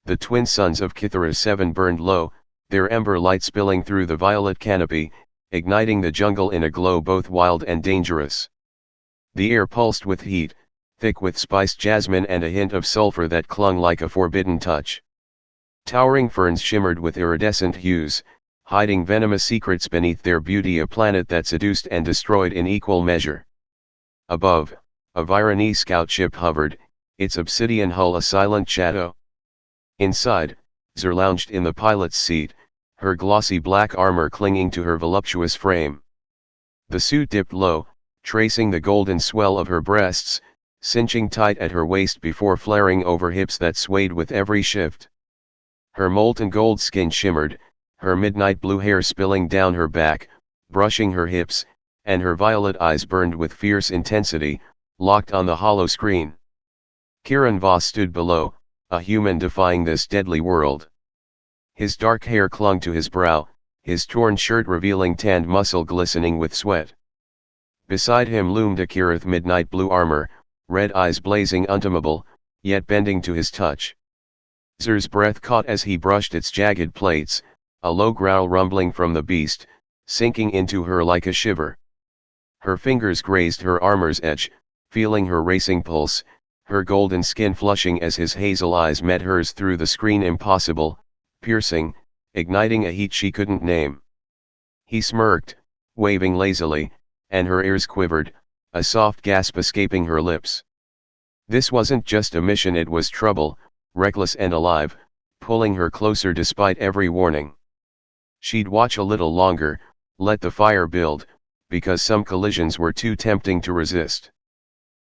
The twin suns of Kyrath 7 burned low, their ember light spilling through the violet canopy, igniting the jungle in a glow both wild and dangerous. The air pulsed with heat, thick with spiced jasmine and a hint of sulfur that clung like a forbidden touch. Towering ferns shimmered with iridescent hues, hiding venomous secrets beneath their beauty, a planet that seduced and destroyed in equal measure. Above, a Vyrani scout ship hovered, its obsidian hull a silent shadow. Inside, Zer lounged in the pilot's seat, her glossy black armor clinging to her voluptuous frame. The suit dipped low, tracing the golden swell of her breasts, cinching tight at her waist before flaring over hips that swayed with every shift. Her molten gold skin shimmered, her midnight blue hair spilling down her back, brushing her hips, and her violet eyes burned with fierce intensity, locked on the hollow screen. Kieran Voss stood below, a human defying this deadly world. His dark hair clung to his brow, his torn shirt revealing tanned muscle glistening with sweat. Beside him loomed a Kyrath midnight blue armor, red eyes blazing untamable, yet bending to his touch. Zer's breath caught as he brushed its jagged plates, a low growl rumbling from the beast, sinking into her like a shiver. Her fingers grazed her armor's edge, feeling her racing pulse, her golden skin flushing as his hazel eyes met hers through the screen, impossible, piercing, igniting a heat she couldn't name. He smirked, waving lazily, and her ears quivered, a soft gasp escaping her lips. This wasn't just a mission, it was trouble, reckless and alive, pulling her closer despite every warning. She'd watch a little longer, let the fire build, because some collisions were too tempting to resist.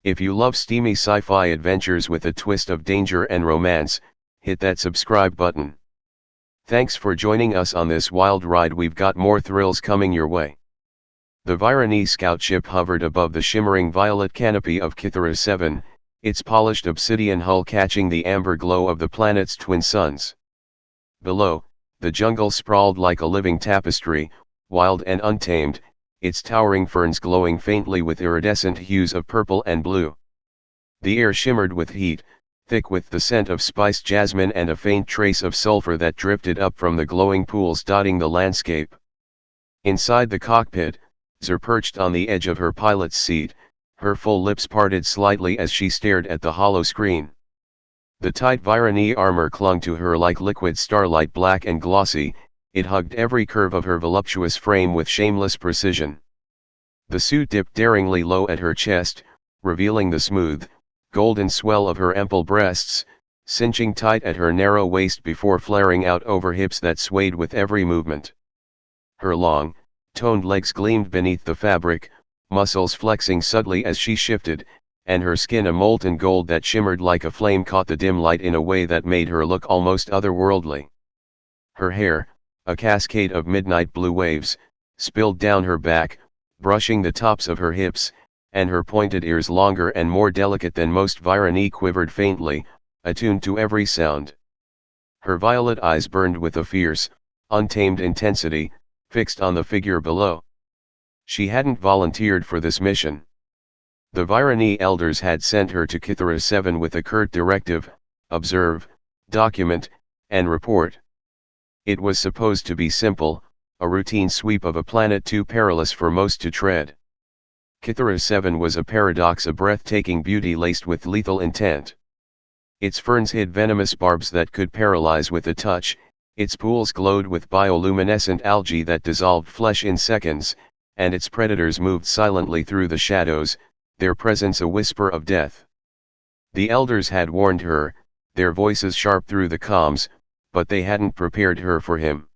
If you love steamy sci-fi adventures with a twist of danger and romance, hit that subscribe button. Thanks for joining us on this wild ride, we've got more thrills coming your way. The Vyrani scout ship hovered above the shimmering violet canopy of Kyrath 7, its polished obsidian hull catching the amber glow of the planet's twin suns. Below, the jungle sprawled like a living tapestry, wild and untamed, its towering ferns glowing faintly with iridescent hues of purple and blue. The air shimmered with heat, thick with the scent of spiced jasmine and a faint trace of sulfur that drifted up from the glowing pools dotting the landscape. Inside the cockpit, Zer perched on the edge of her pilot's seat, her full lips parted slightly as she stared at the hollow screen. The tight Vyrani armor clung to her like liquid starlight, black and glossy, it hugged every curve of her voluptuous frame with shameless precision. The suit dipped daringly low at her chest, revealing the smooth, golden swell of her ample breasts, cinching tight at her narrow waist before flaring out over hips that swayed with every movement. Her long, toned legs gleamed beneath the fabric, muscles flexing subtly as she shifted, and her skin a molten gold that shimmered like a flame caught the dim light in a way that made her look almost otherworldly. Her hair, a cascade of midnight blue waves, spilled down her back, brushing the tops of her hips, and her pointed ears, longer and more delicate than most Vyrani, quivered faintly, attuned to every sound. Her violet eyes burned with a fierce, untamed intensity, fixed on the figure below. She hadn't volunteered for this mission. The Vyrani elders had sent her to Kyrath 7 with a curt directive: observe, document, and report. It was supposed to be simple, a routine sweep of a planet too perilous for most to tread. Kyrath 7 was a paradox, a breathtaking beauty laced with lethal intent. Its ferns hid venomous barbs that could paralyze with a touch, its pools glowed with bioluminescent algae that dissolved flesh in seconds, and its predators moved silently through the shadows, their presence a whisper of death. The elders had warned her, their voices sharp through the comms, but they hadn't prepared her for him.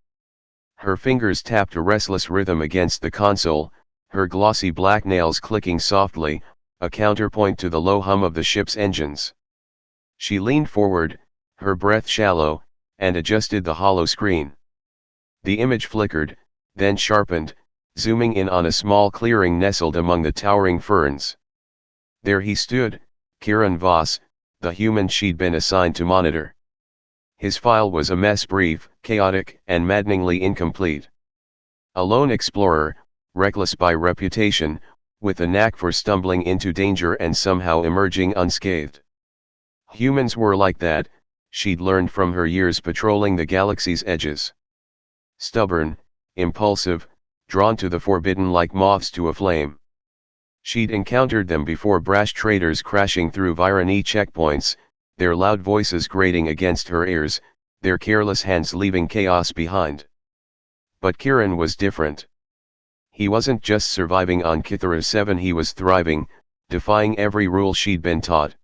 Her fingers tapped a restless rhythm against the console, her glossy black nails clicking softly, a counterpoint to the low hum of the ship's engines. She leaned forward, her breath shallow, and adjusted the hollow screen. The image flickered, then sharpened, zooming in on a small clearing nestled among the towering ferns. There he stood, Kieran Voss, the human she'd been assigned to monitor. His file was a mess, brief, chaotic, and maddeningly incomplete. A lone explorer, reckless by reputation, with a knack for stumbling into danger and somehow emerging unscathed. Humans were like that, she'd learned from her years patrolling the galaxy's edges. Stubborn, impulsive, drawn to the forbidden like moths to a flame. She'd encountered them before, brash traders crashing through Vyrani checkpoints, their loud voices grating against her ears, their careless hands leaving chaos behind. But Kieran was different. He wasn't just surviving on Kythera 7, he was thriving, defying every rule she'd been taught.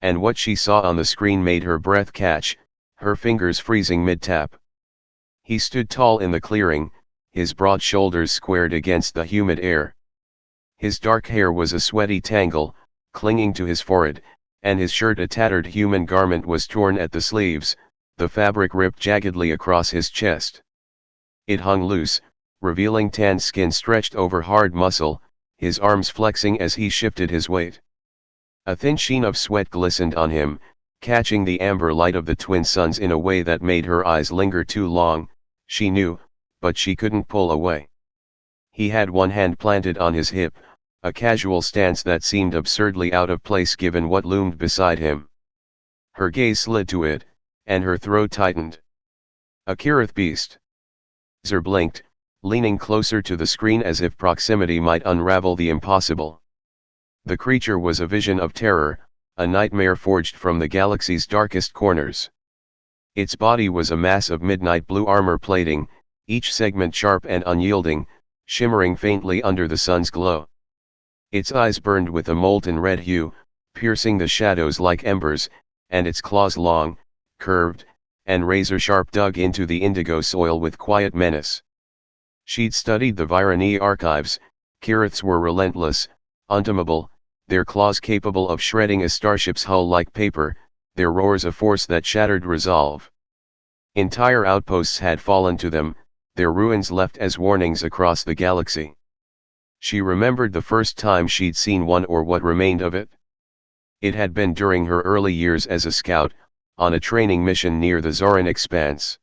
And what she saw on the screen made her breath catch, her fingers freezing mid-tap. He stood tall in the clearing, his broad shoulders squared against the humid air. His dark hair was a sweaty tangle, clinging to his forehead, and his shirt, a tattered human garment, was torn at the sleeves, the fabric ripped jaggedly across his chest. It hung loose, revealing tan skin stretched over hard muscle, his arms flexing as he shifted his weight. A thin sheen of sweat glistened on him, catching the amber light of the twin suns in a way that made her eyes linger too long, she knew, but she couldn't pull away. He had one hand planted on his hip, a casual stance that seemed absurdly out of place given what loomed beside him. Her gaze slid to it, and her throat tightened. A Kyrath beast. Zer blinked, leaning closer to the screen as if proximity might unravel the impossible. The creature was a vision of terror, a nightmare forged from the galaxy's darkest corners. Its body was a mass of midnight blue armor plating, each segment sharp and unyielding, shimmering faintly under the sun's glow. Its eyes burned with a molten red hue, piercing the shadows like embers, and its claws long, curved, and razor-sharp dug into the indigo soil with quiet menace. She'd studied the Vyrani archives. Kyraths were relentless, untamable, their claws capable of shredding a starship's hull like paper, their roars a force that shattered resolve. Entire outposts had fallen to them, their ruins left as warnings across the galaxy. She remembered the first time she'd seen one, or what remained of it. It had been during her early years as a scout, on a training mission near the Zoran expanse.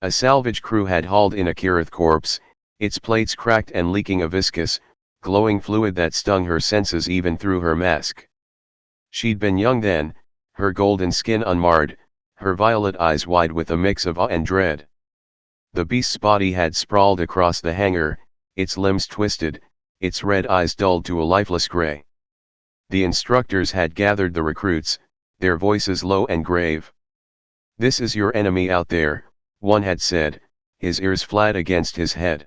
A salvage crew had hauled in a Kyrath corpse, its plates cracked and leaking a viscous, glowing fluid that stung her senses even through her mask. She'd been young then, her golden skin unmarred, her violet eyes wide with a mix of awe and dread. The beast's body had sprawled across the hangar, its limbs twisted, its red eyes dulled to a lifeless gray. The instructors had gathered the recruits, their voices low and grave. "This is your enemy out there," one had said, his ears flat against his head.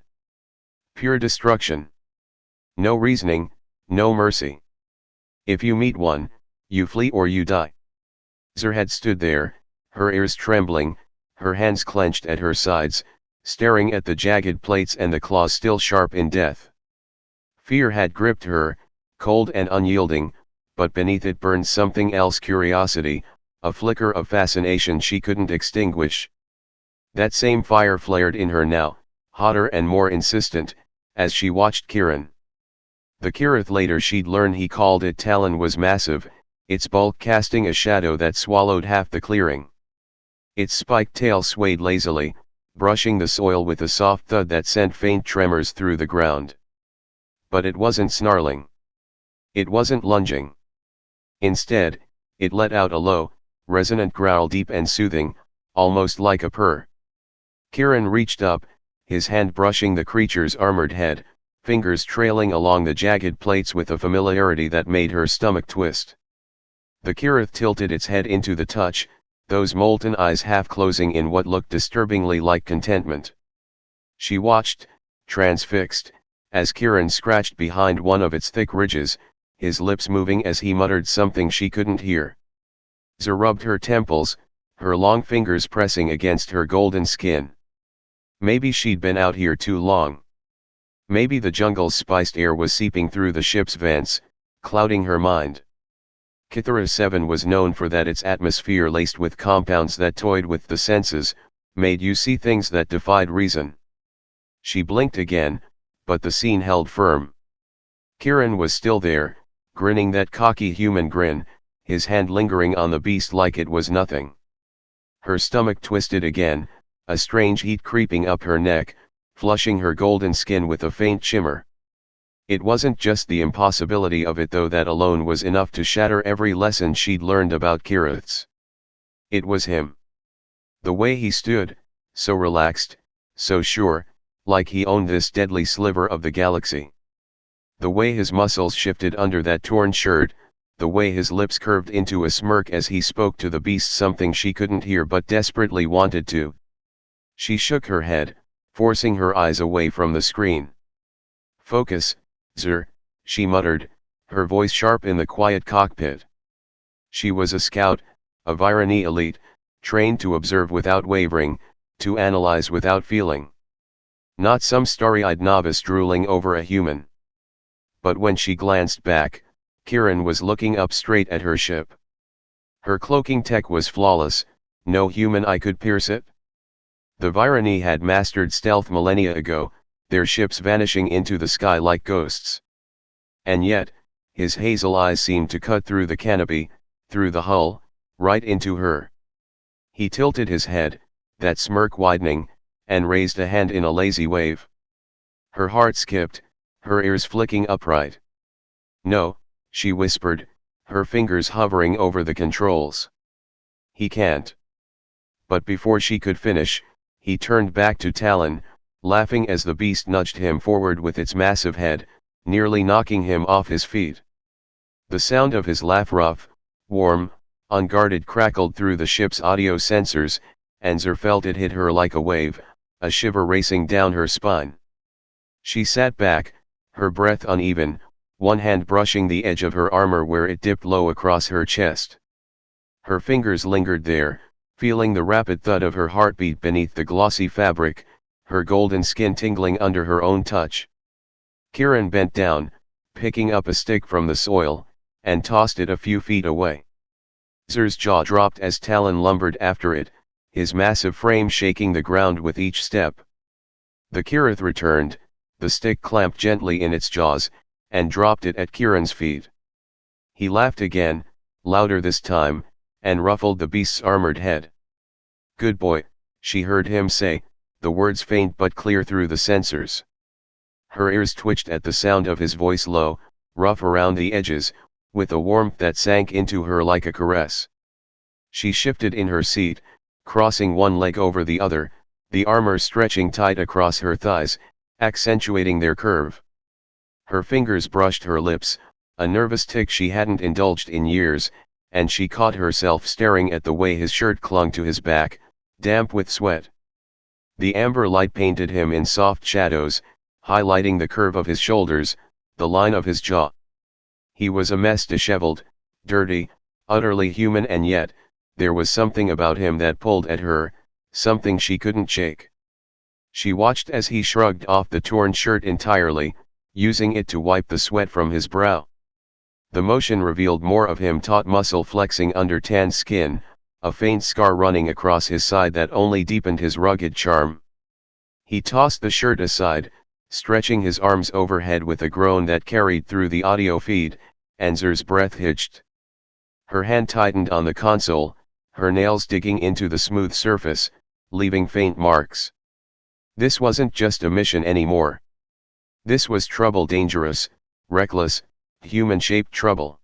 "Pure destruction. No reasoning, no mercy. If you meet one, you flee or you die." Zer had stood there, her ears trembling, her hands clenched at her sides, staring at the jagged plates and the claws still sharp in death. Fear had gripped her, cold and unyielding, but beneath it burned something else: curiosity, a flicker of fascination she couldn't extinguish. That same fire flared in her now, hotter and more insistent, as she watched Kieran. The Kyrath later she'd learn he called it Talon was massive, its bulk casting a shadow that swallowed half the clearing. Its spiked tail swayed lazily, brushing the soil with a soft thud that sent faint tremors through the ground. But it wasn't snarling. It wasn't lunging. Instead, it let out a low, resonant growl, deep and soothing, almost like a purr. Kieran reached up, his hand brushing the creature's armored head, fingers trailing along the jagged plates with a familiarity that made her stomach twist. The Kyrath tilted its head into the touch, those molten eyes half closing in what looked disturbingly like contentment. She watched, transfixed, as Kieran scratched behind one of its thick ridges, his lips moving as he muttered something she couldn't hear. Zer rubbed her temples, her long fingers pressing against her golden skin. Maybe she'd been out here too long. Maybe the jungle's spiced air was seeping through the ship's vents, clouding her mind. Kythera 7 was known for that: its atmosphere laced with compounds that toyed with the senses, made you see things that defied reason. She blinked again, but the scene held firm. Kieran was still there, grinning that cocky human grin, his hand lingering on the beast like it was nothing. Her stomach twisted again, a strange heat creeping up her neck, flushing her golden skin with a faint shimmer. It wasn't just the impossibility of it though, that alone was enough to shatter every lesson she'd learned about Kyraths. It was him. The way he stood, so relaxed, so sure, like he owned this deadly sliver of the galaxy. The way his muscles shifted under that torn shirt, the way his lips curved into a smirk as he spoke to the beast something she couldn't hear but desperately wanted to. She shook her head, forcing her eyes away from the screen. "Focus, Zer," she muttered, her voice sharp in the quiet cockpit. She was a scout, a Vyrani elite, trained to observe without wavering, to analyze without feeling. Not some starry-eyed novice drooling over a human. But when she glanced back, Kieran was looking up straight at her ship. Her cloaking tech was flawless, no human eye could pierce it. The Vyrani had mastered stealth millennia ago, their ships vanishing into the sky like ghosts. And yet, his hazel eyes seemed to cut through the canopy, through the hull, right into her. He tilted his head, that smirk widening, and raised a hand in a lazy wave. Her heart skipped, her ears flicking upright. "No," she whispered, her fingers hovering over the controls. "He can't." But before she could finish, he turned back to Talon, laughing as the beast nudged him forward with its massive head, nearly knocking him off his feet. The sound of his laugh, rough, warm, unguarded, crackled through the ship's audio sensors, and Zer felt it hit her like a wave, a shiver racing down her spine. She sat back, her breath uneven, one hand brushing the edge of her armor where it dipped low across her chest. Her fingers lingered there, feeling the rapid thud of her heartbeat beneath the glossy fabric, her golden skin tingling under her own touch. Kieran bent down, picking up a stick from the soil, and tossed it a few feet away. Zer's jaw dropped as Talon lumbered after it, his massive frame shaking the ground with each step. The Kyrath returned, the stick clamped gently in its jaws, and dropped it at Kieran's feet. He laughed again, louder this time, and ruffled the beast's armored head. "Good boy," she heard him say, the words faint but clear through the sensors. Her ears twitched at the sound of his voice, low, rough around the edges, with a warmth that sank into her like a caress. She shifted in her seat, crossing one leg over the other, the armor stretching tight across her thighs, accentuating their curve. Her fingers brushed her lips, a nervous tic she hadn't indulged in years, and she caught herself staring at the way his shirt clung to his back, damp with sweat. The amber light painted him in soft shadows, highlighting the curve of his shoulders, the line of his jaw. He was a mess, disheveled, dirty, utterly human, and yet, there was something about him that pulled at her, something she couldn't shake. She watched as he shrugged off the torn shirt entirely, using it to wipe the sweat from his brow. The motion revealed more of him, taut muscle flexing under tan skin, a faint scar running across his side that only deepened his rugged charm. He tossed the shirt aside, stretching his arms overhead with a groan that carried through the audio feed, and Zer's breath hitched. Her hand tightened on the console, her nails digging into the smooth surface, leaving faint marks. This wasn't just a mission anymore. This was trouble, dangerous, reckless, human-shaped trouble.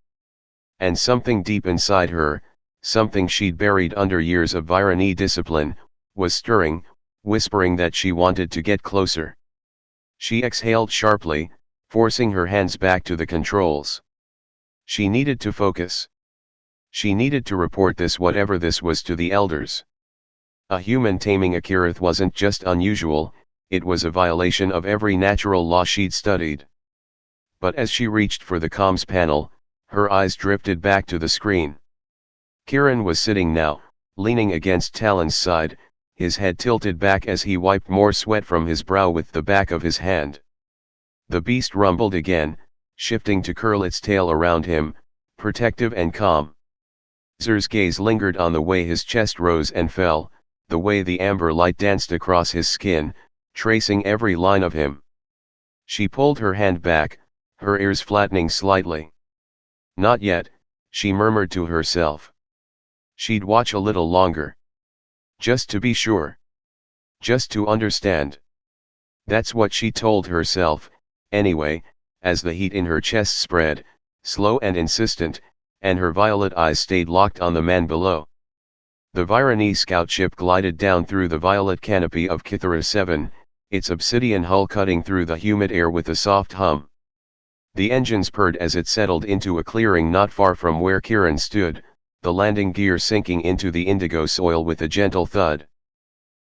And something deep inside her, something she'd buried under years of Vyrani discipline, was stirring, whispering that she wanted to get closer. She exhaled sharply, forcing her hands back to the controls. She needed to focus. She needed to report this, whatever this was, to the elders. A human taming a Kyrath wasn't just unusual, it was a violation of every natural law she'd studied. But as she reached for the comms panel, her eyes drifted back to the screen. Kieran was sitting now, leaning against Talon's side, his head tilted back as he wiped more sweat from his brow with the back of his hand. The beast rumbled again, shifting to curl its tail around him, protective and calm. Zer's gaze lingered on the way his chest rose and fell, the way the amber light danced across his skin, tracing every line of him. She pulled her hand back, her ears flattening slightly. "Not yet," she murmured to herself. She'd watch a little longer. Just to be sure. Just to understand. That's what she told herself, anyway, as the heat in her chest spread, slow and insistent, and her violet eyes stayed locked on the man below. The Vyrani scout ship glided down through the violet canopy of Kyrath 7, its obsidian hull cutting through the humid air with a soft hum. The engines purred as it settled into a clearing not far from where Kieran stood, the landing gear sinking into the indigo soil with a gentle thud.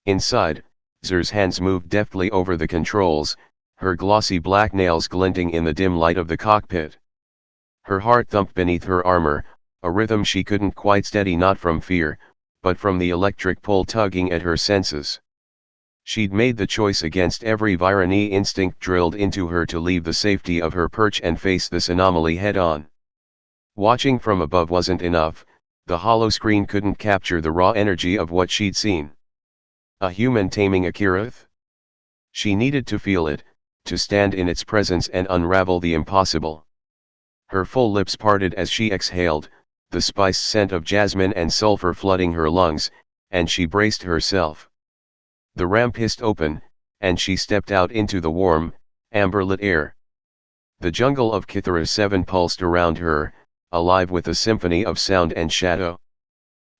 Inside, Zer's hands moved deftly over the controls, her glossy black nails glinting in the dim light of the cockpit. Her heart thumped beneath her armor, a rhythm she couldn't quite steady, not from fear, but from the electric pull tugging at her senses. She'd made the choice against every Vyrani instinct drilled into her to leave the safety of her perch and face this anomaly head-on. Watching from above wasn't enough, the hollow screen couldn't capture the raw energy of what she'd seen. A human taming a Kyrath? She needed to feel it, to stand in its presence and unravel the impossible. Her full lips parted as she exhaled, the spiced scent of jasmine and sulfur flooding her lungs, and she braced herself. The ramp hissed open, and she stepped out into the warm, amber-lit air. The jungle of Kyrath 7 pulsed around her, alive with a symphony of sound and shadow.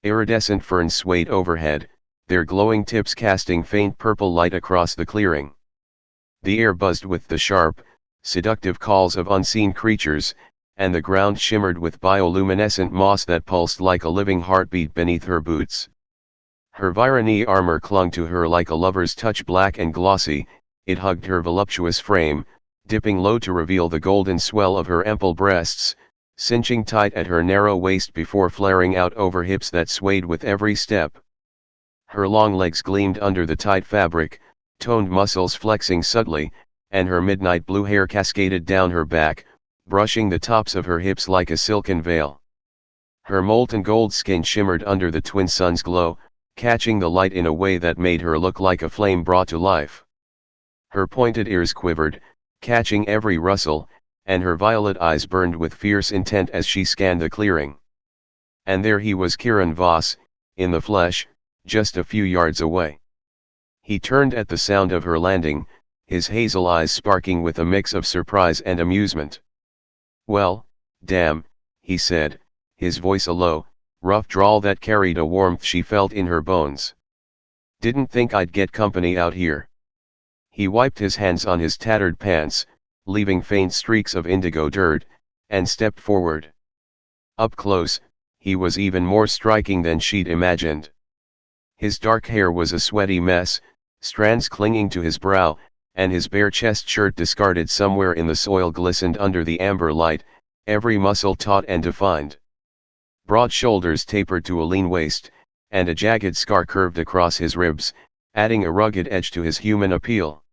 Iridescent ferns swayed overhead, their glowing tips casting faint purple light across the clearing. The air buzzed with the sharp, seductive calls of unseen creatures, and the ground shimmered with bioluminescent moss that pulsed like a living heartbeat beneath her boots. Her Vyrani armor clung to her like a lover's touch, black and glossy. It hugged her voluptuous frame, dipping low to reveal the golden swell of her ample breasts, cinching tight at her narrow waist before flaring out over hips that swayed with every step. Her long legs gleamed under the tight fabric, toned muscles flexing subtly, and her midnight blue hair cascaded down her back, brushing the tops of her hips like a silken veil. Her molten gold skin shimmered under the twin sun's glow, catching the light in a way that made her look like a flame brought to life. Her pointed ears quivered, catching every rustle, and her violet eyes burned with fierce intent as she scanned the clearing. And there he was, Kieran Voss, in the flesh, just a few yards away. He turned at the sound of her landing, his hazel eyes sparking with a mix of surprise and amusement. "Well, damn," he said, his voice a low, rough drawl that carried a warmth she felt in her bones. "Didn't think I'd get company out here." He wiped his hands on his tattered pants, leaving faint streaks of indigo dirt, and stepped forward. Up close, he was even more striking than she'd imagined. His dark hair was a sweaty mess, strands clinging to his brow, and his bare chest shirt discarded somewhere in the soil glistened under the amber light, every muscle taut and defined. Broad shoulders tapered to a lean waist, and a jagged scar curved across his ribs, adding a rugged edge to his human appeal.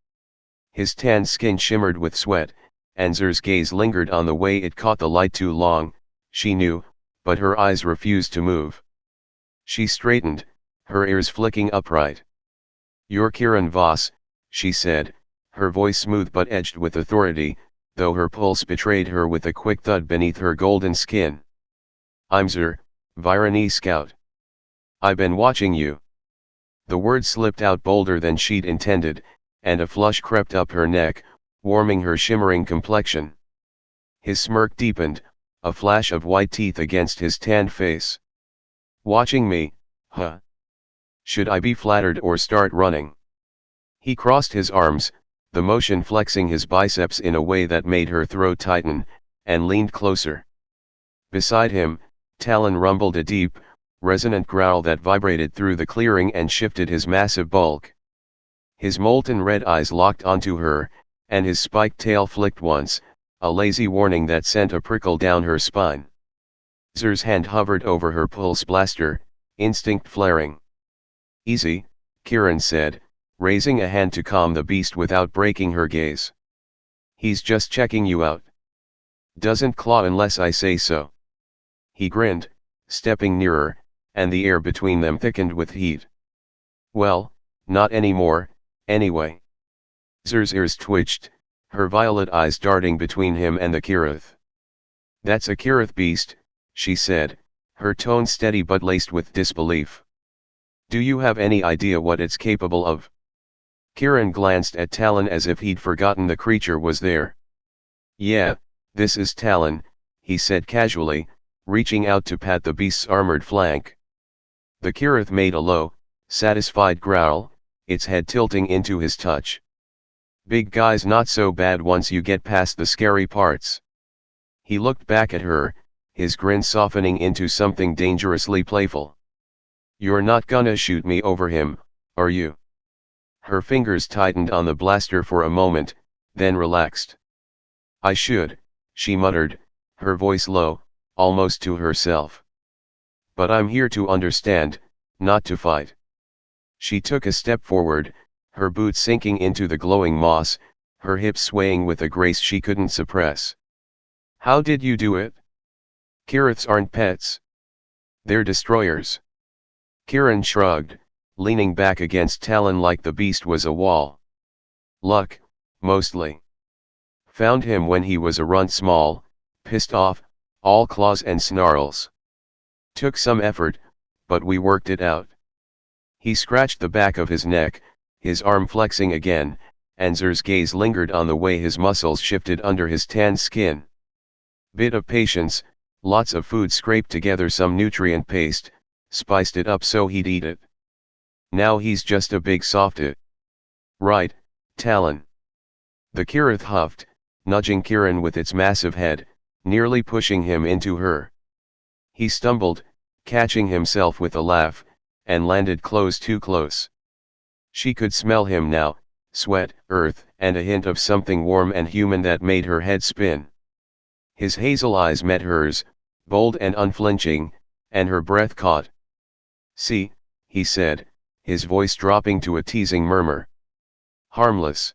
His tan skin shimmered with sweat, and Zer's gaze lingered on the way it caught the light too long, she knew, but her eyes refused to move. She straightened, her ears flicking upright. "You're Kieran Voss," she said, her voice smooth but edged with authority, though her pulse betrayed her with a quick thud beneath her golden skin. "I'm Zer, Vyrani scout. I been watching you." The word slipped out bolder than she'd intended, and a flush crept up her neck, warming her shimmering complexion. His smirk deepened, a flash of white teeth against his tanned face. "Watching me, huh? Should I be flattered or start running?" He crossed his arms, the motion flexing his biceps in a way that made her throat tighten, and leaned closer. Beside him, Talon rumbled a deep, resonant growl that vibrated through the clearing and shifted his massive bulk. His molten red eyes locked onto her, and his spiked tail flicked once, a lazy warning that sent a prickle down her spine. Zer's hand hovered over her pulse blaster, instinct flaring. "Easy," Kieran said, raising a hand to calm the beast without breaking her gaze. "He's just checking you out. Doesn't claw unless I say so." He grinned, stepping nearer, and the air between them thickened with heat. "Well, not anymore, anyway." Zer's ears twitched, her violet eyes darting between him and the Kyrath. "That's a Kyrath beast," she said, her tone steady but laced with disbelief. "Do you have any idea what it's capable of?" Kieran glanced at Talon as if he'd forgotten the creature was there. "Yeah, this is Talon," he said casually, reaching out to pat the beast's armored flank. The Kyrath made a low, satisfied growl, its head tilting into his touch. Big guy's not so bad once you get past the scary parts. He looked back at her, his grin softening into something dangerously playful. You're not gonna shoot me over him, are you? Her fingers tightened on the blaster for a moment, then relaxed. I should, she muttered, her voice low, almost to herself. But I'm here to understand, not to fight. She took a step forward, her boots sinking into the glowing moss, her hips swaying with a grace she couldn't suppress. How did you do it? Kyraths aren't pets. They're destroyers. Kieran shrugged, leaning back against Talon like the beast was a wall. Luck, mostly. Found him when he was a runt small, pissed off, all claws and snarls. Took some effort, but we worked it out. He scratched the back of his neck, his arm flexing again, and Zer's gaze lingered on the way his muscles shifted under his tan skin. Bit of patience, lots of food scraped together some nutrient paste, spiced it up so he'd eat it. Now he's just a big softie. Right, Talon. The Kyrath huffed, nudging Kieran with its massive head, nearly pushing him into her. He stumbled, catching himself with a laugh, and landed too close. She could smell him now, sweat, earth, and a hint of something warm and human that made her head spin. His hazel eyes met hers, bold and unflinching, and her breath caught. See, he said, his voice dropping to a teasing murmur. Harmless.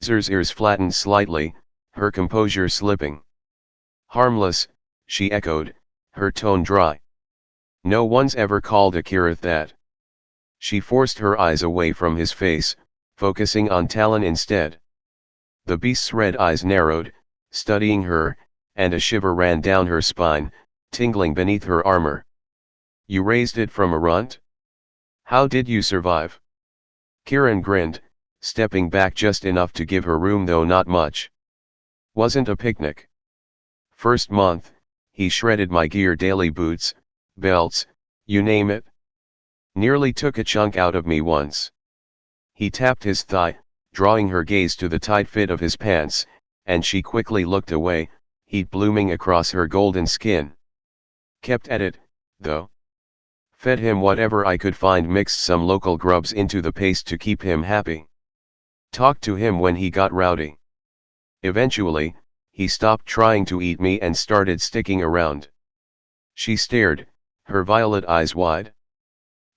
Zer's ears flattened slightly, her composure slipping. Harmless, she echoed, her tone dry. No one's ever called a Kyrath that. She forced her eyes away from his face, focusing on Talon instead. The beast's red eyes narrowed, studying her, and a shiver ran down her spine, tingling beneath her armor. You raised it from a runt? How did you survive? Kieran grinned, stepping back just enough to give her room though not much. Wasn't a picnic. First month, he shredded my gear, daily boots, belts, you name it. Nearly took a chunk out of me once. He tapped his thigh, drawing her gaze to the tight fit of his pants, and she quickly looked away, heat blooming across her golden skin. Kept at it, though. Fed him whatever I could find, mixed some local grubs into the paste to keep him happy. Talked to him when he got rowdy. Eventually, he stopped trying to eat me and started sticking around. She stared, her violet eyes wide.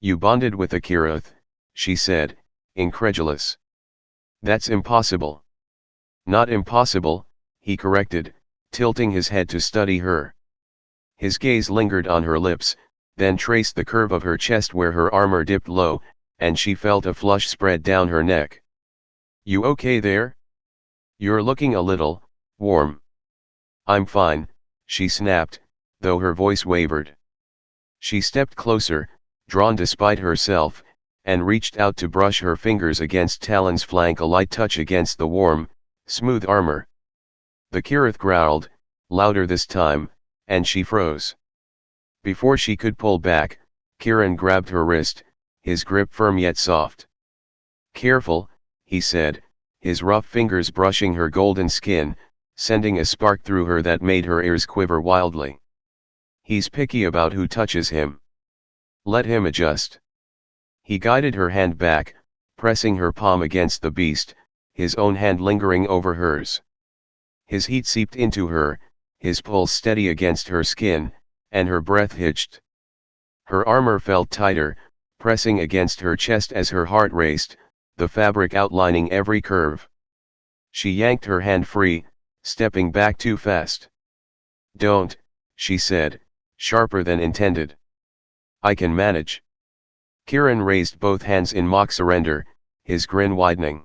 You bonded with a Kyrath, she said, incredulous. That's impossible. Not impossible, he corrected, tilting his head to study her. His gaze lingered on her lips, then traced the curve of her chest where her armor dipped low, and she felt a flush spread down her neck. You okay there? You're looking a little warm. I'm fine, she snapped, though her voice wavered. She stepped closer, drawn despite herself, and reached out to brush her fingers against Talon's flank, a light touch against the warm, smooth armor. The Kyrath growled, louder this time, and she froze. Before she could pull back, Kieran grabbed her wrist, his grip firm yet soft. Careful, he said, his rough fingers brushing her golden skin, sending a spark through her that made her ears quiver wildly. He's picky about who touches him. Let him adjust. He guided her hand back, pressing her palm against the beast, his own hand lingering over hers. His heat seeped into her, his pulse steady against her skin, and her breath hitched. Her armor felt tighter, pressing against her chest as her heart raced, the fabric outlining every curve. She yanked her hand free, stepping back too fast. Don't, she said, sharper than intended. I can manage. Kieran raised both hands in mock surrender, his grin widening.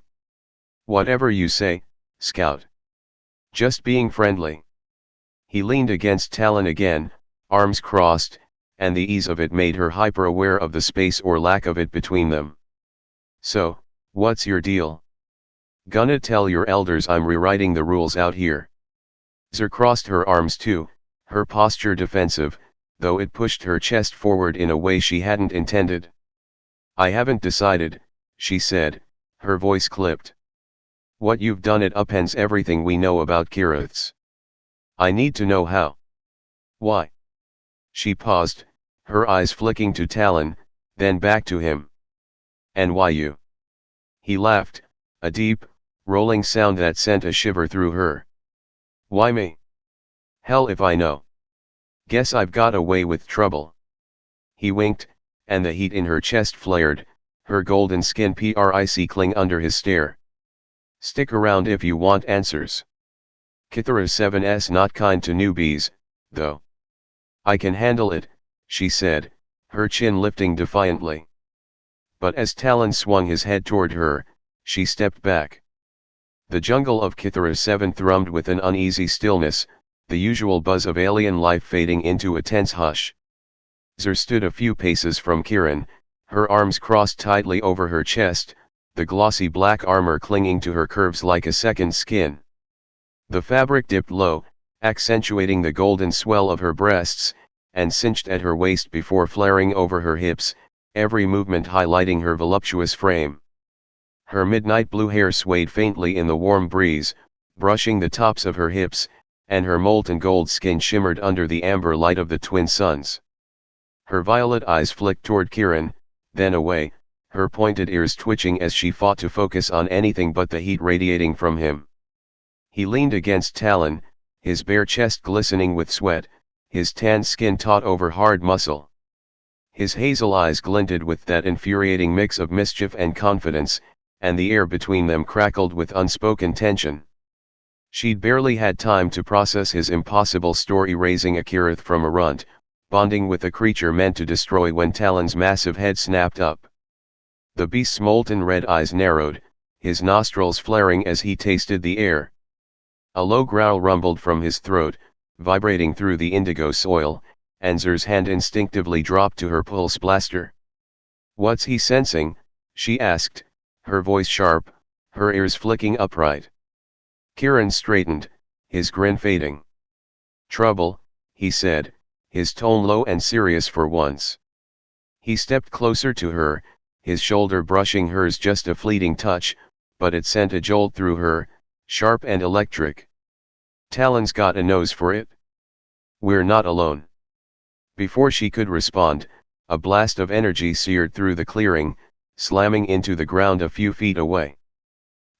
Whatever you say, Scout. Just being friendly. He leaned against Talon again, arms crossed, and the ease of it made her hyper-aware of the space or lack of it between them. So, what's your deal? Gonna tell your elders I'm rewriting the rules out here. Zer crossed her arms too, her posture defensive, though it pushed her chest forward in a way she hadn't intended. "I haven't decided," she said, her voice clipped. "What you've done it upends everything we know about Kyraths. I need to know how." "Why?" She paused, her eyes flicking to Talon, then back to him. "And why you?" He laughed, a deep, rolling sound that sent a shiver through her. "Why me? Hell if I know. Guess I've got away with trouble." He winked, and the heat in her chest flared, her golden skin prickling under his stare. "Stick around if you want answers. Kythera 7's not kind to newbies, though." "I can handle it," she said, her chin lifting defiantly. But as Talon swung his head toward her, she stepped back. The jungle of Kythera 7 thrummed with an uneasy stillness, the usual buzz of alien life fading into a tense hush. Zer stood a few paces from Kieran, her arms crossed tightly over her chest, the glossy black armor clinging to her curves like a second skin. The fabric dipped low, accentuating the golden swell of her breasts, and cinched at her waist before flaring over her hips, every movement highlighting her voluptuous frame. Her midnight blue hair swayed faintly in the warm breeze, brushing the tops of her hips, and her molten gold skin shimmered under the amber light of the twin suns. Her violet eyes flicked toward Kieran, then away, her pointed ears twitching as she fought to focus on anything but the heat radiating from him. He leaned against Talon, his bare chest glistening with sweat, his tanned skin taut over hard muscle. His hazel eyes glinted with that infuriating mix of mischief and confidence, and the air between them crackled with unspoken tension. She'd barely had time to process his impossible story, raising a Kyrath from a runt, bonding with a creature meant to destroy, when Talon's massive head snapped up. The beast's molten red eyes narrowed, his nostrils flaring as he tasted the air. A low growl rumbled from his throat, vibrating through the indigo soil, and Zer's hand instinctively dropped to her pulse blaster. "What's he sensing?" she asked, her voice sharp, her ears flicking upright. Kieran straightened, his grin fading. "Trouble," he said, his tone low and serious for once. He stepped closer to her, his shoulder brushing hers just a fleeting touch, but it sent a jolt through her, sharp and electric. "Talon's got a nose for it. We're not alone." Before she could respond, a blast of energy seared through the clearing, slamming into the ground a few feet away.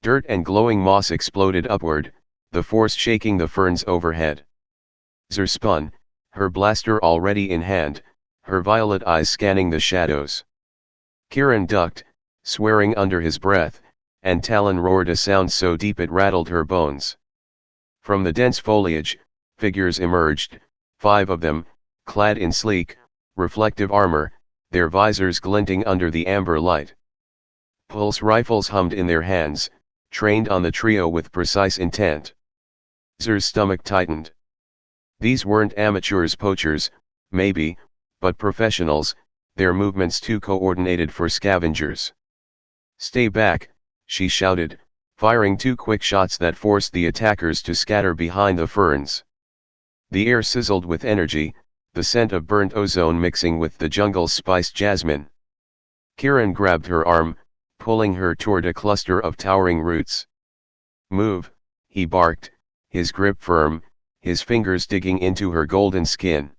Dirt and glowing moss exploded upward, the force shaking the ferns overhead. Zer spun, her blaster already in hand, her violet eyes scanning the shadows. Kieran ducked, swearing under his breath, and Talon roared a sound so deep it rattled her bones. From the dense foliage, figures emerged, 5 of them, clad in sleek, reflective armor, their visors glinting under the amber light. Pulse rifles hummed in their hands, trained on the trio with precise intent. Zer's stomach tightened. These weren't amateurs, poachers, maybe, but professionals, their movements too coordinated for scavengers. "Stay back," she shouted, firing 2 quick shots that forced the attackers to scatter behind the ferns. The air sizzled with energy, the scent of burnt ozone mixing with the jungle's spiced jasmine. Kieran grabbed her arm, pulling her toward a cluster of towering roots. "Move," he barked, his grip firm, his fingers digging into her golden skin.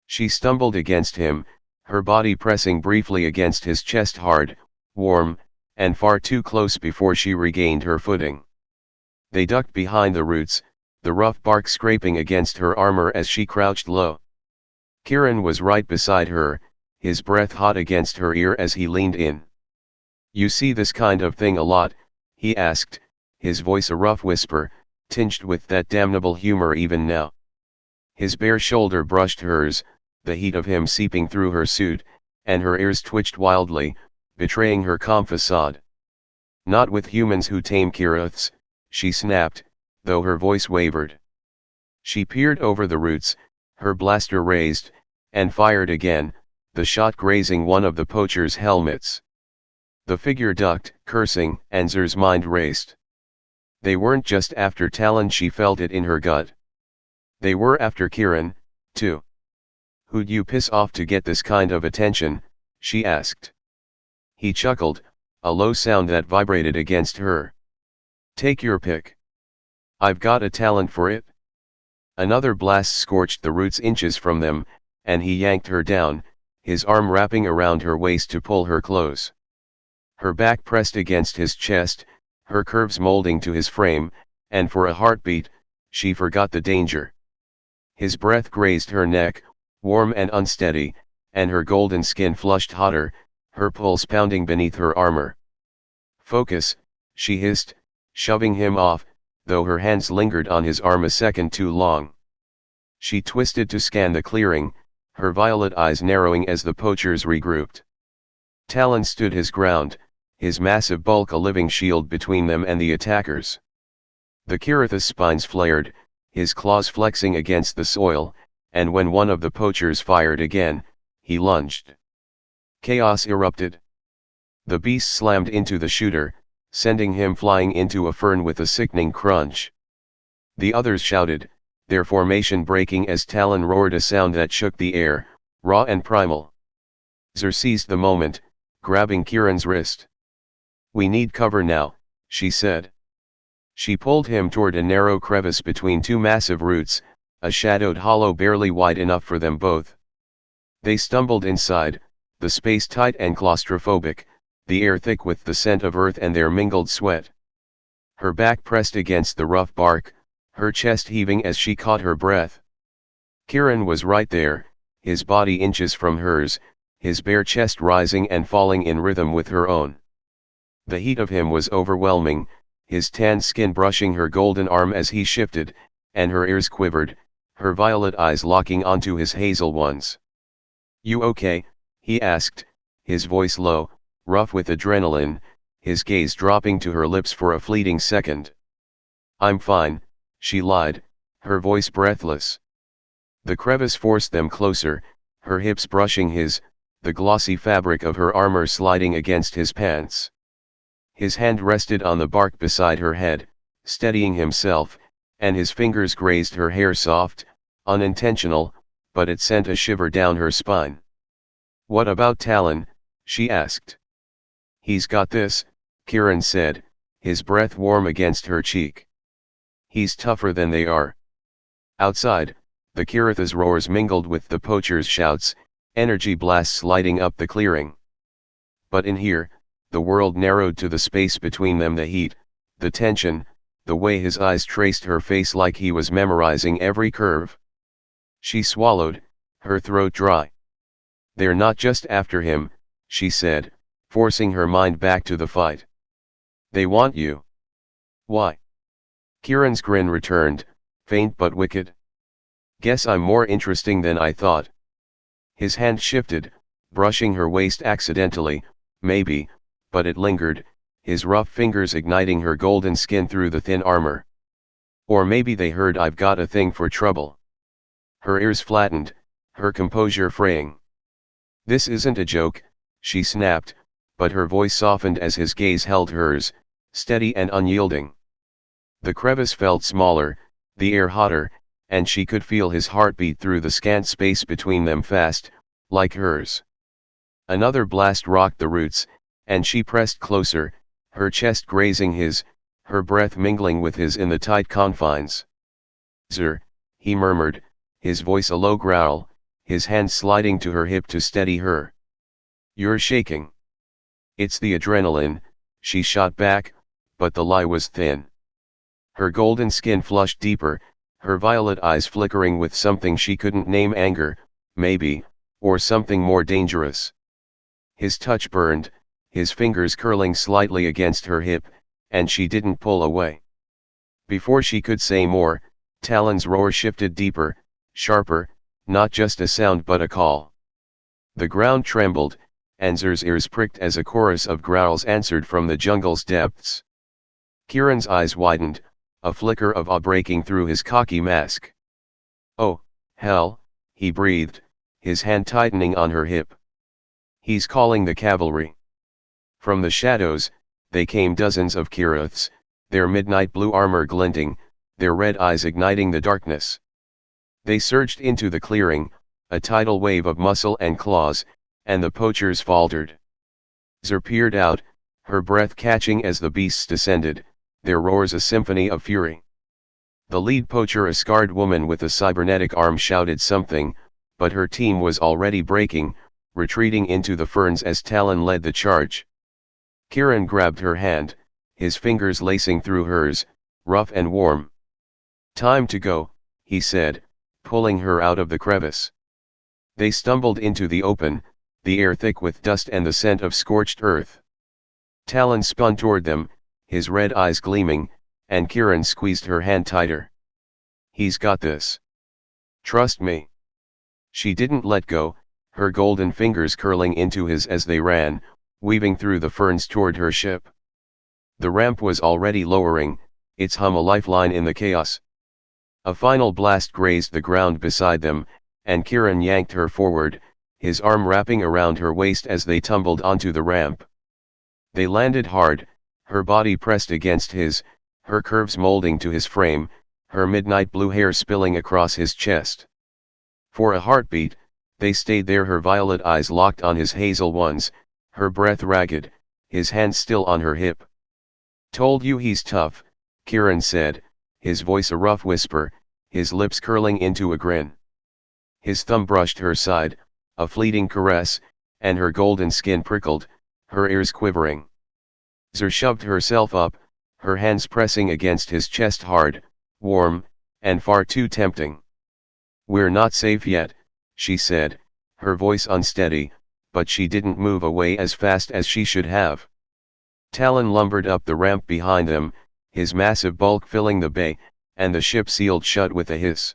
She stumbled against him, her body pressing briefly against his chest, hard, warm, and far too close before she regained her footing. They ducked behind the roots, the rough bark scraping against her armor as she crouched low. Kieran was right beside her, his breath hot against her ear as he leaned in. "You see this kind of thing a lot?" he asked, his voice a rough whisper, tinged with that damnable humor even now. His bare shoulder brushed hers, the heat of him seeping through her suit, and her ears twitched wildly, betraying her calm facade. "Not with humans who tame Kyraths," she snapped, though her voice wavered. She peered over the roots, her blaster raised, and fired again, the shot grazing one of the poachers' helmets. The figure ducked, cursing, and Zer's mind raced. They weren't just after Talon, she felt it in her gut. They were after Kieran, too. "Who'd you piss off to get this kind of attention?" she asked. He chuckled, a low sound that vibrated against her. "Take your pick. I've got a talent for it." Another blast scorched the roots inches from them, and he yanked her down, his arm wrapping around her waist to pull her close. Her back pressed against his chest, her curves molding to his frame, and for a heartbeat, she forgot the danger. His breath grazed her neck, warm and unsteady, and her golden skin flushed hotter, her pulse pounding beneath her armor. "Focus," she hissed, shoving him off, though her hands lingered on his arm a second too long. She twisted to scan the clearing, her violet eyes narrowing as the poachers regrouped. Talon stood his ground, his massive bulk a living shield between them and the attackers. The Kyrath's spines flared, his claws flexing against the soil, and when one of the poachers fired again, he lunged. Chaos erupted. The beast slammed into the shooter, sending him flying into a fern with a sickening crunch. The others shouted, their formation breaking as Talon roared a sound that shook the air, raw and primal. Zer seized the moment, grabbing Kieran's wrist. "We need cover now," she said. She pulled him toward a narrow crevice between two massive roots, a shadowed hollow barely wide enough for them both. They stumbled inside, the space tight and claustrophobic, the air thick with the scent of earth and their mingled sweat. Her back pressed against the rough bark, her chest heaving as she caught her breath. Kieran was right there, his body inches from hers, his bare chest rising and falling in rhythm with her own. The heat of him was overwhelming, his tan skin brushing her golden arm as he shifted, and her ears quivered, her violet eyes locking onto his hazel ones. "You okay?" he asked, his voice low, rough with adrenaline, his gaze dropping to her lips for a fleeting second. "I'm fine," she lied, her voice breathless. The crevice forced them closer, her hips brushing his, the glossy fabric of her armor sliding against his pants. His hand rested on the bark beside her head, steadying himself, and his fingers grazed her hair soft, unintentional, but it sent a shiver down her spine. "What about Talon?" she asked. "He's got this," Kieran said, his breath warm against her cheek. "He's tougher than they are." Outside, the Kyrath's roars mingled with the poachers' shouts, energy blasts lighting up the clearing. But in here, the world narrowed to the space between them, the heat, the tension, the way his eyes traced her face like he was memorizing every curve. She swallowed, her throat dry. "They're not just after him," she said, forcing her mind back to the fight. "They want you." "Why?" Kieran's grin returned, faint but wicked. "Guess I'm more interesting than I thought." His hand shifted, brushing her waist accidentally, maybe, but it lingered, his rough fingers igniting her golden skin through the thin armor. "Or maybe they heard I've got a thing for trouble." Her ears flattened, her composure fraying. "This isn't a joke," she snapped, but her voice softened as his gaze held hers, steady and unyielding. The crevice felt smaller, the air hotter, and she could feel his heartbeat through the scant space between them fast, like hers. Another blast rocked the roots, and she pressed closer, her chest grazing his, her breath mingling with his in the tight confines. "Zer," he murmured, his voice a low growl, his hand sliding to her hip to steady her. "You're shaking." "It's the adrenaline," she shot back, but the lie was thin. Her golden skin flushed deeper, her violet eyes flickering with something she couldn't name, anger, maybe, or something more dangerous. His touch burned, his fingers curling slightly against her hip, and she didn't pull away. Before she could say more, Talon's roar shifted deeper, sharper, not just a sound but a call. The ground trembled, and Zer's ears pricked as a chorus of growls answered from the jungle's depths. Kieran's eyes widened, a flicker of awe breaking through his cocky mask. "Oh, hell," he breathed, his hand tightening on her hip. "He's calling the cavalry." From the shadows, they came dozens of Kyraths, their midnight blue armor glinting, their red eyes igniting the darkness. They surged into the clearing, a tidal wave of muscle and claws, and the poachers faltered. Zer peered out, her breath catching as the beasts descended, their roars a symphony of fury. The lead poacher, a scarred woman with a cybernetic arm, shouted something, but her team was already breaking, retreating into the ferns as Talon led the charge. Kieran grabbed her hand, his fingers lacing through hers, rough and warm. "Time to go," he said, pulling her out of the crevice. They stumbled into the open, the air thick with dust and the scent of scorched earth. Talon spun toward them, his red eyes gleaming, and Kieran squeezed her hand tighter. "He's got this. Trust me." She didn't let go, her golden fingers curling into his as they ran, weaving through the ferns toward her ship. The ramp was already lowering, its hum a lifeline in the chaos. A final blast grazed the ground beside them, and Kieran yanked her forward, his arm wrapping around her waist as they tumbled onto the ramp. They landed hard, her body pressed against his, her curves molding to his frame, her midnight blue hair spilling across his chest. For a heartbeat, they stayed there, her violet eyes locked on his hazel ones, her breath ragged, his hand still on her hip. "Told you he's tough," Kieran said, his voice a rough whisper, his lips curling into a grin. His thumb brushed her side, a fleeting caress, and her golden skin prickled, her ears quivering. Zer shoved herself up, her hands pressing against his chest, hard, warm, and far too tempting. "We're not safe yet," she said, her voice unsteady, but she didn't move away as fast as she should have. Talon lumbered up the ramp behind them, his massive bulk filling the bay, and the ship sealed shut with a hiss.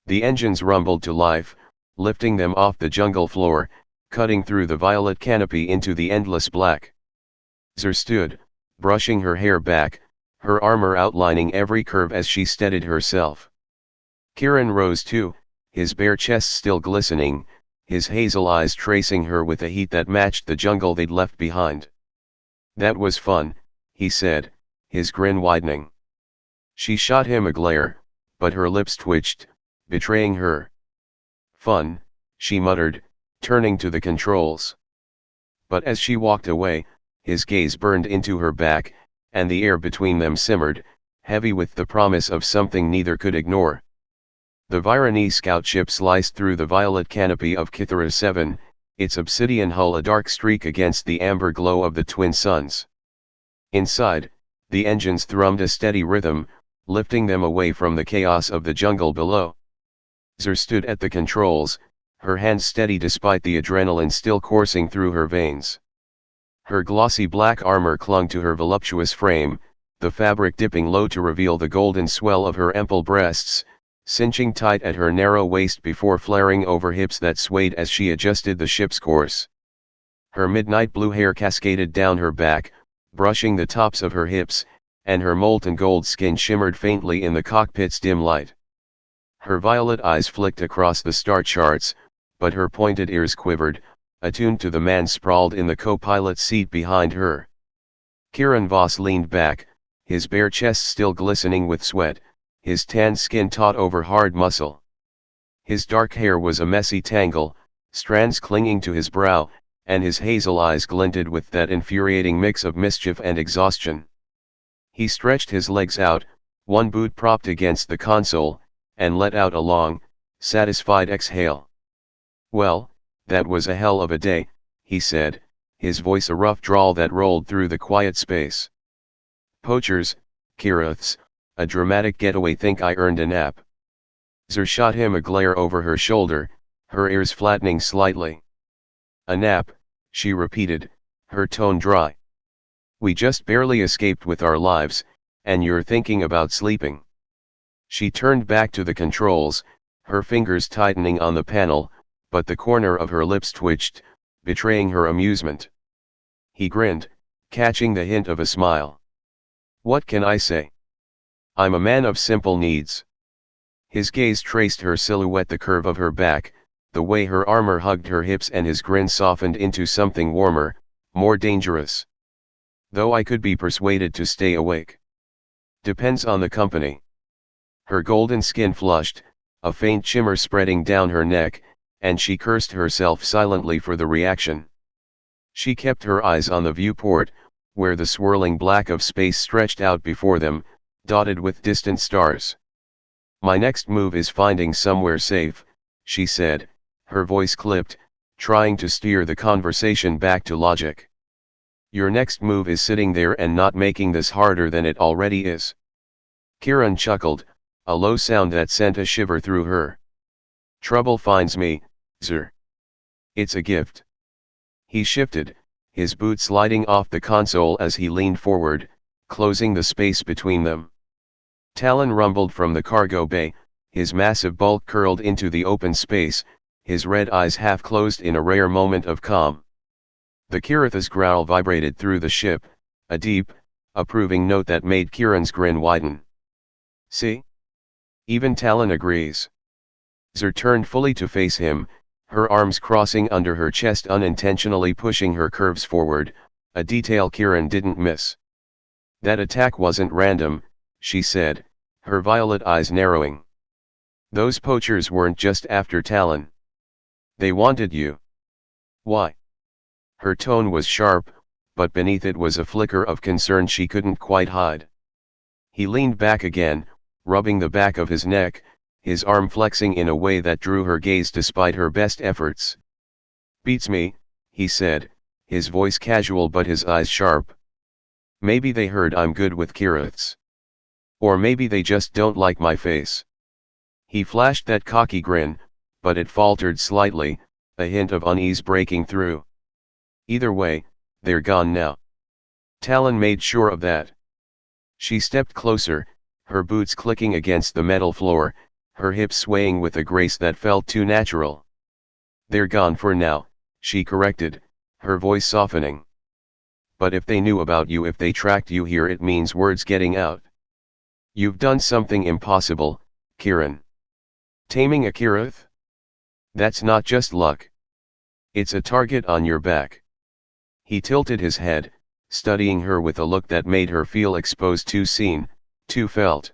The engines rumbled to life, lifting them off the jungle floor, cutting through the violet canopy into the endless black. Zer stood, brushing her hair back, her armor outlining every curve as she steadied herself. Kieran rose too, his bare chest still glistening, his hazel eyes tracing her with a heat that matched the jungle they'd left behind. "That was fun," he said, his grin widening. She shot him a glare, but her lips twitched, betraying her. "Fun," she muttered, turning to the controls. But as she walked away, his gaze burned into her back, and the air between them simmered, heavy with the promise of something neither could ignore. The Vyrani scout ship sliced through the violet canopy of Kyrath 7, its obsidian hull a dark streak against the amber glow of the twin suns. Inside, the engines thrummed a steady rhythm, lifting them away from the chaos of the jungle below. Zer stood at the controls, her hands steady despite the adrenaline still coursing through her veins. Her glossy black armor clung to her voluptuous frame, the fabric dipping low to reveal the golden swell of her ample breasts, cinching tight at her narrow waist before flaring over hips that swayed as she adjusted the ship's course. Her midnight blue hair cascaded down her back, brushing the tops of her hips, and her molten gold skin shimmered faintly in the cockpit's dim light. Her violet eyes flicked across the star charts, but her pointed ears quivered, attuned to the man sprawled in the co-pilot seat behind her. Kieran Voss leaned back, his bare chest still glistening with sweat, his tan skin taut over hard muscle. His dark hair was a messy tangle, strands clinging to his brow, and his hazel eyes glinted with that infuriating mix of mischief and exhaustion. He stretched his legs out, one boot propped against the console, and let out a long, satisfied exhale. "Well, that was a hell of a day," he said, his voice a rough drawl that rolled through the quiet space. "Poachers, Kyraths, a dramatic getaway. Think I earned a nap?" Zer shot him a glare over her shoulder, her ears flattening slightly. "A nap," she repeated, her tone dry. "We just barely escaped with our lives, and you're thinking about sleeping." She turned back to the controls, her fingers tightening on the panel, but the corner of her lips twitched, betraying her amusement. He grinned, catching the hint of a smile. "What can I say? I'm a man of simple needs." His gaze traced her silhouette, the curve of her back, the way her armor hugged her hips, and his grin softened into something warmer, more dangerous. "Though I could be persuaded to stay awake. Depends on the company." Her golden skin flushed, a faint shimmer spreading down her neck, and she cursed herself silently for the reaction. She kept her eyes on the viewport, where the swirling black of space stretched out before them, dotted with distant stars. My next move is finding somewhere safe, she said, her voice clipped, trying to steer the conversation back to logic. Your next move is sitting there and not making this harder than it already is. Kieran chuckled, a low sound that sent a shiver through her. Trouble finds me, sir. It's a gift. He shifted, his boot sliding off the console as he leaned forward, closing the space between them. Talon rumbled from the cargo bay, his massive bulk curled into the open space, his red eyes half closed in a rare moment of calm. The Kyrath's growl vibrated through the ship, a deep, approving note that made Kieran's grin widen. See? Even Talon agrees. Zer turned fully to face him, her arms crossing under her chest unintentionally pushing her curves forward, a detail Kieran didn't miss. That attack wasn't random, she said, her violet eyes narrowing. Those poachers weren't just after Talon. They wanted you. Why? Her tone was sharp, but beneath it was a flicker of concern she couldn't quite hide. He leaned back again, rubbing the back of his neck, his arm flexing in a way that drew her gaze despite her best efforts. Beats me, he said, his voice casual but his eyes sharp. Maybe they heard I'm good with Kyraths. Or maybe they just don't like my face. He flashed that cocky grin, but it faltered slightly, a hint of unease breaking through. Either way, they're gone now. Talon made sure of that. She stepped closer, her boots clicking against the metal floor, her hips swaying with a grace that felt too natural. They're gone for now, she corrected, her voice softening. But if they knew about you, if they tracked you here, it means word's getting out. You've done something impossible, Kieran. Taming a Kyrath? That's not just luck. It's a target on your back. He tilted his head, studying her with a look that made her feel exposed, too seen, too felt.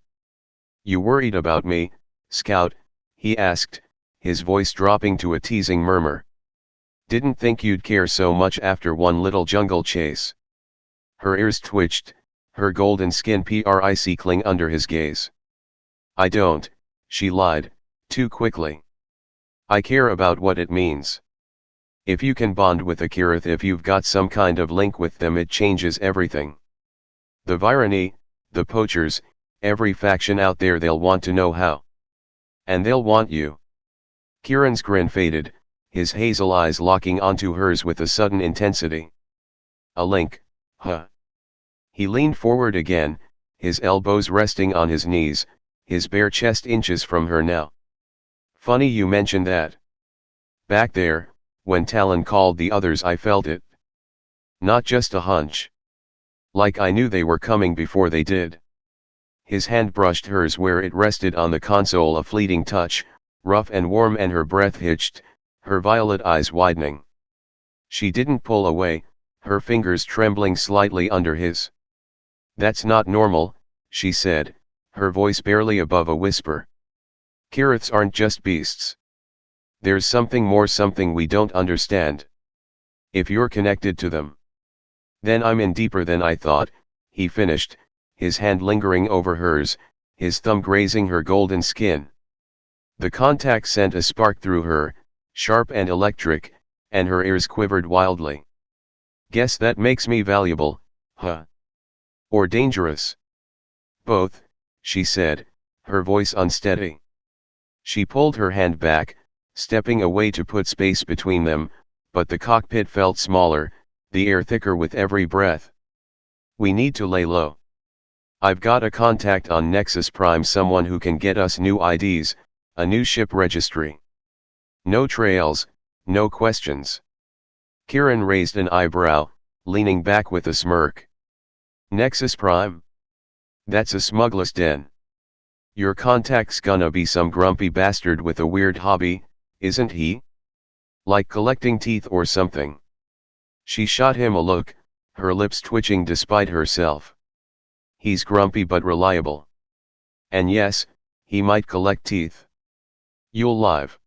You worried about me, Scout? He asked, his voice dropping to a teasing murmur. Didn't think you'd care so much after one little jungle chase. Her ears twitched, her golden skin prickling under his gaze. I don't, she lied, too quickly. I care about what it means. If you can bond with a Kyrath, if you've got some kind of link with them, it changes everything. The Vyrani, the poachers, every faction out there, they'll want to know how. And they'll want you. Kieran's grin faded, his hazel eyes locking onto hers with a sudden intensity. A link, huh? He leaned forward again, his elbows resting on his knees, his bare chest inches from her now. Funny you mention that. Back there, when Talon called the others, I felt it. Not just a hunch. Like I knew they were coming before they did. His hand brushed hers where it rested on the console, a fleeting touch, rough and warm, and her breath hitched, her violet eyes widening. She didn't pull away, her fingers trembling slightly under his. That's not normal, she said, her voice barely above a whisper. Kyraths aren't just beasts. There's something more, something we don't understand. If you're connected to them, then I'm in deeper than I thought, he finished, his hand lingering over hers, his thumb grazing her golden skin. The contact sent a spark through her, sharp and electric, and her ears quivered wildly. Guess that makes me valuable, huh? Or dangerous? Both, she said, her voice unsteady. She pulled her hand back, stepping away to put space between them, but the cockpit felt smaller, the air thicker with every breath. We need to lay low. I've got a contact on Nexus Prime, someone who can get us new IDs, a new ship registry. No trails, no questions. Kieran raised an eyebrow, leaning back with a smirk. Nexus Prime? That's a smuggler's den. Your contact's gonna be some grumpy bastard with a weird hobby, isn't he? Like collecting teeth or something. She shot him a look, her lips twitching despite herself. He's grumpy but reliable. And yes, he might collect teeth. You'll live.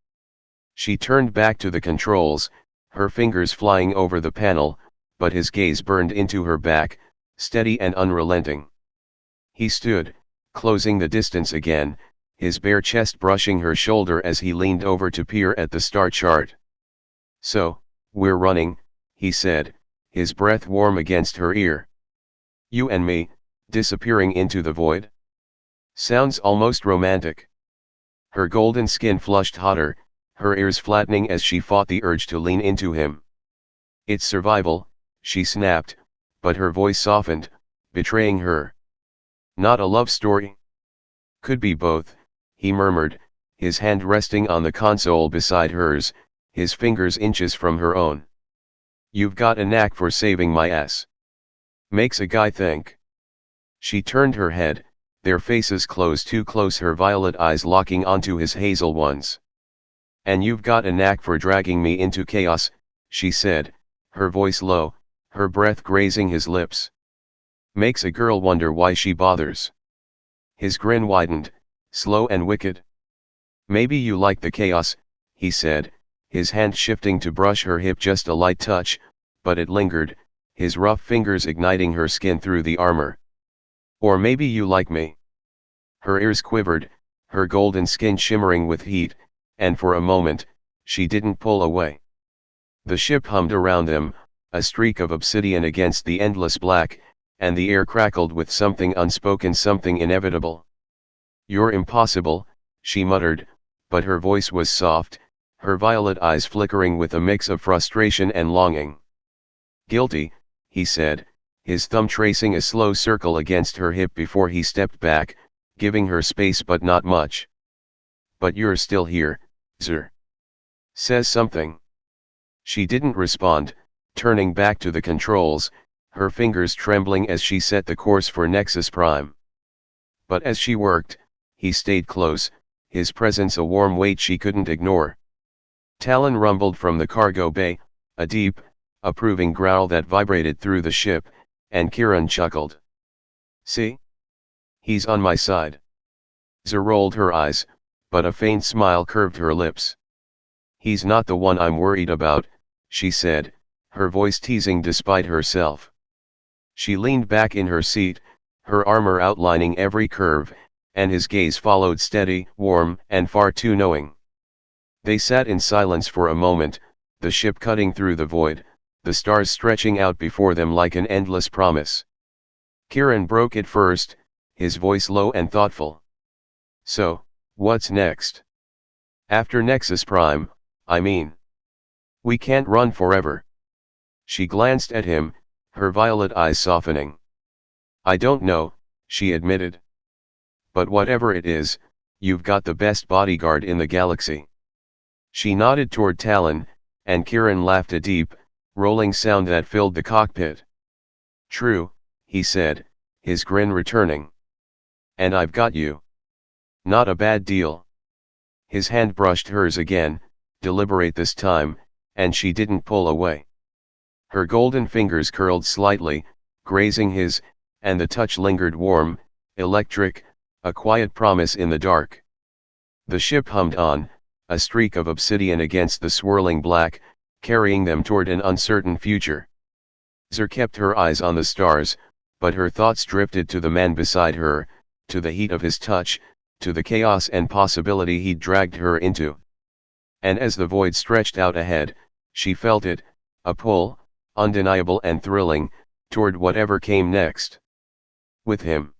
She turned back to the controls, her fingers flying over the panel, but his gaze burned into her back, steady and unrelenting. He stood, closing the distance again, his bare chest brushing her shoulder as he leaned over to peer at the star chart. "So, we're running," he said, his breath warm against her ear. "You and me, disappearing into the void? Sounds almost romantic." Her golden skin flushed hotter, her ears flattening as she fought the urge to lean into him. "It's survival," she snapped, but her voice softened, betraying her. "Not a love story?" "Could be both," he murmured, his hand resting on the console beside hers, his fingers inches from her own. "You've got a knack for saving my ass. Makes a guy think." She turned her head, their faces close too close, her violet eyes locking onto his hazel ones. "And you've got a knack for dragging me into chaos," she said, her voice low, her breath grazing his lips. "Makes a girl wonder why she bothers." His grin widened, slow and wicked. "Maybe you like the chaos," he said, his hand shifting to brush her hip, just a light touch, but it lingered, his rough fingers igniting her skin through the armor. "Or maybe you like me." Her ears quivered, her golden skin shimmering with heat, and for a moment, she didn't pull away. The ship hummed around them, a streak of obsidian against the endless black, and the air crackled with something unspoken, something inevitable. "You're impossible," she muttered, but her voice was soft, her violet eyes flickering with a mix of frustration and longing. "Guilty," he said, his thumb tracing a slow circle against her hip before he stepped back, giving her space but not much. "But you're still here, Zer. Says something." She didn't respond, turning back to the controls, her fingers trembling as she set the course for Nexus Prime. But as she worked, he stayed close, his presence a warm weight she couldn't ignore. Talon rumbled from the cargo bay, a deep, approving growl that vibrated through the ship, and Kieran chuckled. "See? He's on my side." Zer rolled her eyes, but a faint smile curved her lips. "He's not the one I'm worried about," she said, her voice teasing despite herself. She leaned back in her seat, her armor outlining every curve, and his gaze followed, steady, warm, and far too knowing. They sat in silence for a moment, the ship cutting through the void, the stars stretching out before them like an endless promise. Kieran broke it first, his voice low and thoughtful. "So, what's next? After Nexus Prime, I mean. We can't run forever." She glanced at him, her violet eyes softening. "I don't know," she admitted. "But whatever it is, you've got the best bodyguard in the galaxy." She nodded toward Talon, and Kieran laughed, a deep, rolling sound that filled the cockpit. "True," he said, his grin returning. "And I've got you. Not a bad deal." His hand brushed hers again, deliberate this time, and she didn't pull away. Her golden fingers curled slightly, grazing his, and the touch lingered warm, electric, a quiet promise in the dark. The ship hummed on, a streak of obsidian against the swirling black, carrying them toward an uncertain future. Zer kept her eyes on the stars, but her thoughts drifted to the man beside her, to the heat of his touch, to the chaos and possibility he'd dragged her into. And as the void stretched out ahead, she felt it, a pull, undeniable and thrilling, toward whatever came next. With him.